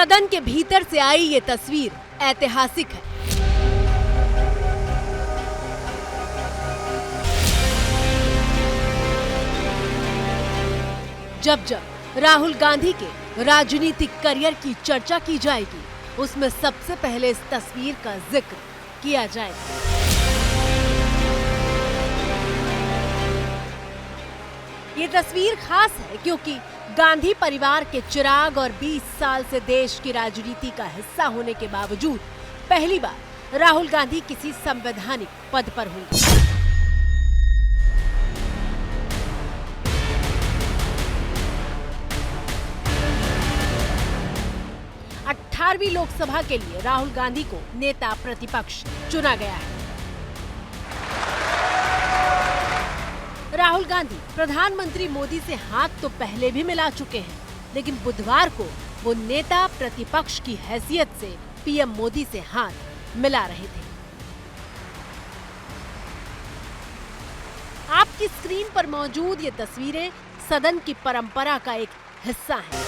सदन के भीतर से आई ये तस्वीर ऐतिहासिक है। जब जब राहुल गांधी के राजनीतिक करियर की चर्चा की जाएगी, उसमें सबसे पहले इस तस्वीर का जिक्र किया जाएगा। ये तस्वीर खास है क्योंकि गांधी परिवार के चिराग और 20 साल से देश की राजनीति का हिस्सा होने के बावजूद पहली बार राहुल गांधी किसी संवैधानिक पद पर हुए। 18वीं लोकसभा के लिए राहुल गांधी को नेता प्रतिपक्ष चुना गया है। राहुल गांधी प्रधानमंत्री मोदी से हाथ तो पहले भी मिला चुके हैं, लेकिन बुधवार को वो नेता प्रतिपक्ष की हैसियत से पीएम मोदी से हाथ मिला रहे थे। आपकी स्क्रीन पर मौजूद ये तस्वीरें सदन की परंपरा का एक हिस्सा हैं।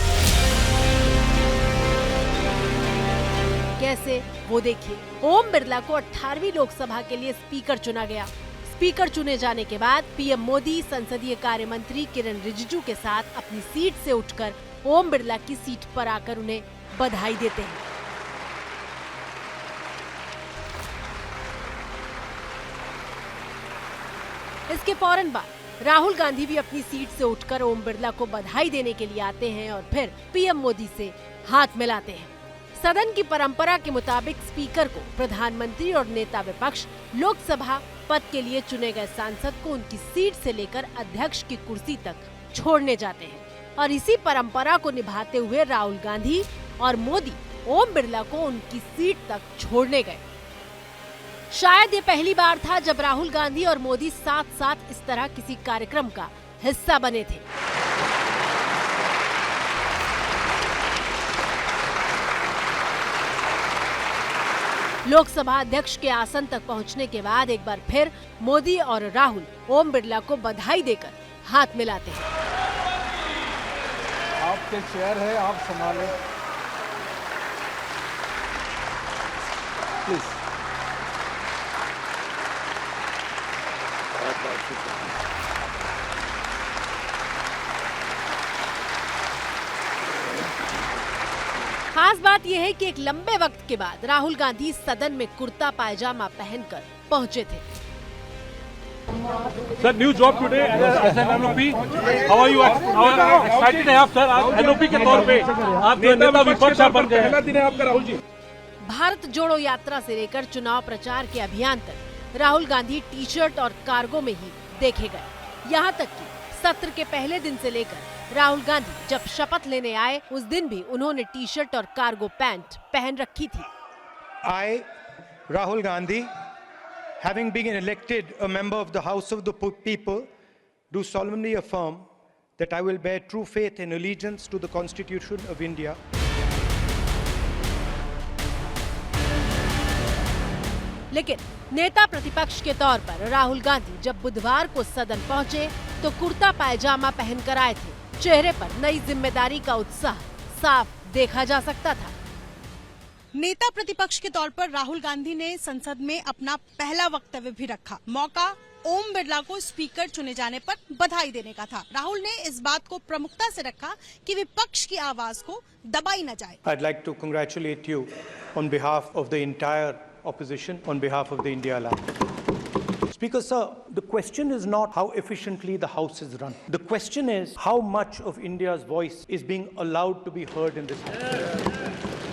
कैसे, वो देखिए। ओम बिरला को 18वीं लोकसभा के लिए स्पीकर चुना गया। स्पीकर चुने जाने के बाद पीएम मोदी संसदीय कार्य मंत्री किरण रिजिजू के साथ अपनी सीट से उठकर ओम बिरला की सीट पर आकर उन्हें बधाई देते हैं। इसके फौरन बाद राहुल गांधी भी अपनी सीट से उठकर ओम बिरला को बधाई देने के लिए आते हैं और फिर पीएम मोदी से हाथ मिलाते हैं। सदन की परंपरा के मुताबिक स्पीकर को प्रधानमंत्री और नेता विपक्ष लोकसभा पद के लिए चुने गए सांसद को उनकी सीट से लेकर अध्यक्ष की कुर्सी तक छोड़ने जाते हैं और इसी परंपरा को निभाते हुए राहुल गांधी और मोदी ओम बिरला को उनकी सीट तक छोड़ने गए। शायद ये पहली बार था जब राहुल गांधी और मोदी साथ साथ इस तरह किसी कार्यक्रम का हिस्सा बने थे। लोकसभा अध्यक्ष के आसन तक पहुंचने के बाद एक बार फिर मोदी और राहुल ओम बिरला को बधाई देकर हाथ मिलाते हैं। आपके चेयर है, आप संभालें प्लीज। खास बात यह है कि एक लंबे वक्त के बाद राहुल गांधी सदन में कुर्ता पायजामा पहनकर पहुंचे थे। Sir, new job today as an LOP. How are you? Excited है आप सर? आप LOP के तौर पे आप नेता विपक्ष बन गए। पहला दिन है आपका राहुल जी। भारत जोड़ो यात्रा से लेकर चुनाव प्रचार के अभियान तक राहुल गांधी टी शर्ट और कार्गो में ही देखे गए। यहाँ तक कि सत्र के पहले दिन से लेकर राहुल गांधी जब शपथ लेने आए, उस दिन भी उन्होंने टी शर्ट और कार्गो पैंट पहन रखी थी। I, Rahul Gandhi, having been elected a member of the House of the People, do solemnly affirm that I will bear true faith and allegiance to the Constitution of India. लेकिन नेता प्रतिपक्ष के तौर पर राहुल गांधी जब बुधवार को सदन पहुंचे तो कुर्ता पायजामा पहनकर आए थे। चेहरे पर नई जिम्मेदारी का उत्साह साफ देखा जा सकता था। नेता प्रतिपक्ष के तौर पर राहुल गांधी ने संसद में अपना पहला वक्तव्य भी रखा। मौका ओम बिरला को स्पीकर चुने जाने पर बधाई देने का था। राहुल ने इस बात को प्रमुखता से रखा कि विपक्ष की आवाज को दबाई न जाए। I'd like to congratulate you on behalf of the entire opposition, on behalf of the India Alliance. Speaker sir, the question is not how efficiently the House is run. The question is how much of India's voice is being allowed to be heard in this House.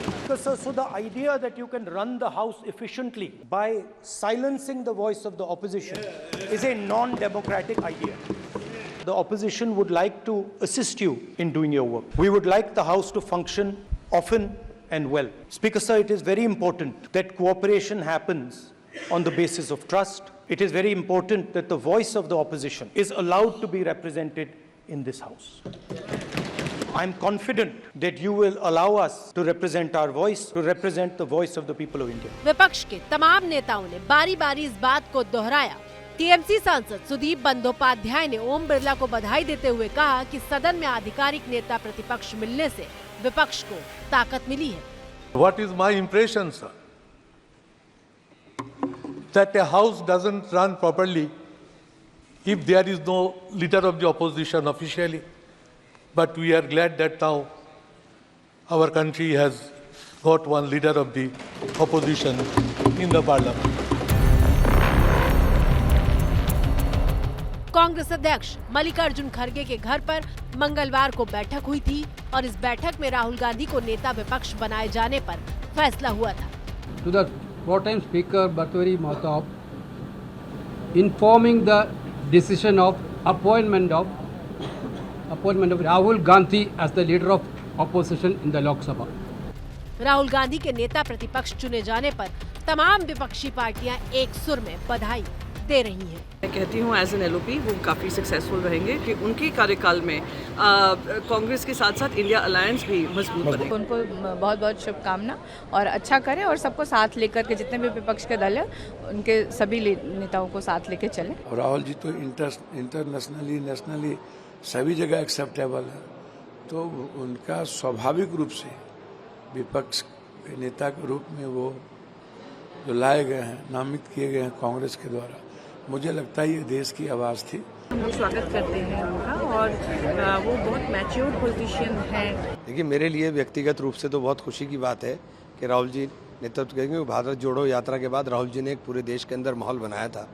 Speaker sir, so the idea that you can run the House efficiently by silencing the voice of the opposition is a non-democratic idea. The opposition would like to assist you in doing your work. We would like the House to function often and well. Speaker sir, it is very important that cooperation happens on the basis of trust. It is very important that the voice of the opposition is allowed to be represented in this House. I am confident that you will allow us to represent our voice, to represent the voice of the people of India. विपक्ष के तमाम नेताओं ने बारी-बारी इस बात को दोहराया। TMC सांसद सुदीप बंदोपाध्याय ने ओम बिरला को बधाई देते हुए कहा कि सदन में आधिकारिक नेता प्रतिपक्ष मिलने से विपक्ष को ताकत मिली है। What is my impression, sir? That a house doesn't run properly if there is no leader of the opposition officially. But we are glad that now our country has got one leader of the opposition in the parliament. Congress अध्यक्ष मल्लिकार्जुन खड़गे के घर पर मंगलवार को बैठक हुई थी और इस बैठक में राहुल गांधी को नेता विपक्ष बनाए जाने पर फैसला हुआ था। To the pro-time speaker Bhartwari Mahtab, informing the decision of appointment of Rahul Gandhi as the leader of opposition in the Lok Sabha. Rahul Gandhi के नेता प्रतिपक्ष चुने जाने पर तमाम विपक्षी पार्टियां एक सुर में बधाई दे रही हैं। मैं कहती हूँ एज एन एलओपी वो काफ़ी सक्सेसफुल रहेंगे कि उनके कार्यकाल में कांग्रेस के साथ साथ इंडिया अलायंस भी मजबूत बनेगा। उनको बहुत बहुत शुभकामना और अच्छा करें और सबको साथ लेकर के जितने भी विपक्ष के दल है उनके सभी नेताओं को साथ लेके चलें। राहुल जी तो इंटरनेशनली नेशनली सभी जगह एक्सेप्टेबल है, तो उनका स्वाभाविक रूप से विपक्ष के नेता के रूप में वो जो लाए गए हैं, नामित किए गए हैं कांग्रेस के द्वारा, मुझे लगता है ये देश की आवाज़ थी। हम लोग स्वागत करते हैं उनका और वो बहुत मैच्योर्ड पोजीशन है। देखिए, मेरे लिए व्यक्तिगत रूप से तो बहुत खुशी की बात है कि राहुल जी नेतृत्व करेंगे। भारत जोड़ो यात्रा के बाद राहुल जी ने एक पूरे देश के अंदर माहौल बनाया था।